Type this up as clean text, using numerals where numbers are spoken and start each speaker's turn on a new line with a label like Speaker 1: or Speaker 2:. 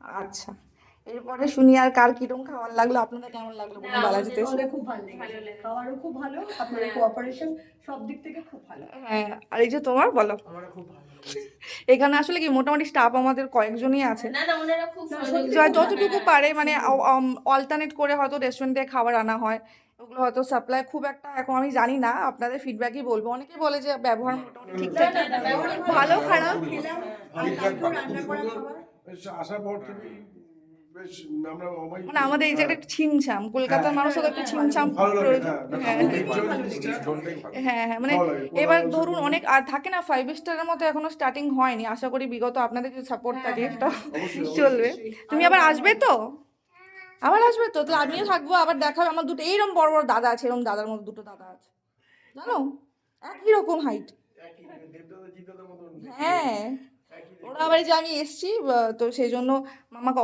Speaker 1: আচ্ছা, এরপরে শুনি আর কার কিরকম খাবার লাগলো, আপনাদের কেমন লাগলো
Speaker 2: না
Speaker 1: বলুন বালাজিতে এসে?
Speaker 2: আমাদের খুব ভালো লেগেছে, খাওয়ারও খুব ভালো, আপনাদের কোঅপারেশন সব দিক থেকে খুব ভালো।
Speaker 1: হ্যাঁ, আর এই যে তোমার বলো।
Speaker 3: আমারও খুব ভালো লেগেছে।
Speaker 1: এখানে আসলে কি মোটামুটি স্টাফ আমাদের কয়েকজনই আছে,
Speaker 2: না না ওনারা খুব
Speaker 1: যতটুকু পারে মানে অল্টারনেট করে হয়তো রেস্টুরেন্ট থেকে খাবার আনা হয়, ওগুলো হয়তো সাপ্লাই খুব একটা এখন আমি জানি না, আপনাদের ফিডব্যাকই বলবো। অনেকে বলে যে ব্যবহার মোটামুটি ঠিকঠাক, ভালো খারাপ
Speaker 2: খেলাম আর
Speaker 3: ফিডব্যাক
Speaker 2: তারপর
Speaker 3: খুব
Speaker 2: রান্না করা
Speaker 3: সুন্দর।
Speaker 2: খাবার
Speaker 3: বেশ আসার পর থেকে বেশ আমরা অবাই
Speaker 1: মানে আমাদের এই জায়গাটা একটু ছিমছাম, কলকাতার মানুষও একটু ছিমছাম
Speaker 3: ভালো লাগে।
Speaker 1: প্রয়োজন।
Speaker 3: হ্যাঁ,
Speaker 1: হ্যাঁ
Speaker 3: রেস্টুরেন্টটাই ভালো।
Speaker 1: হ্যাঁ হ্যাঁ, মানে
Speaker 3: ভালো লাগে।
Speaker 1: এবার
Speaker 3: কোলাহল
Speaker 1: ধরুন
Speaker 3: সেরকম
Speaker 1: অনেক আর থাকে না, 5 স্টারের মতো এখনো স্টার্টিং হয়নি, আশা করি বিগত আপনাদের যদি সাপোর্ট থাকে এটা
Speaker 3: অবশ্যই,
Speaker 1: চলবে।
Speaker 3: অবশ্যই।
Speaker 1: তুমি আবার আসবে তো? আবার আসবে তো? তাহলে আমিও থাকবো, আবার দেখা হবে। আমার দুটো এইরকম বড় বড় দাদা আছে, এরকম দাদার মতো দুটো দাদা আছে, জানো, একই রকম হাইট।
Speaker 3: একই দেবদাদা জিদাদার মতন দেখতে।
Speaker 1: হ্যাঁ,
Speaker 3: একই
Speaker 1: ওরা আবার এই যে আমি এসছি তো সেই জন্য মামা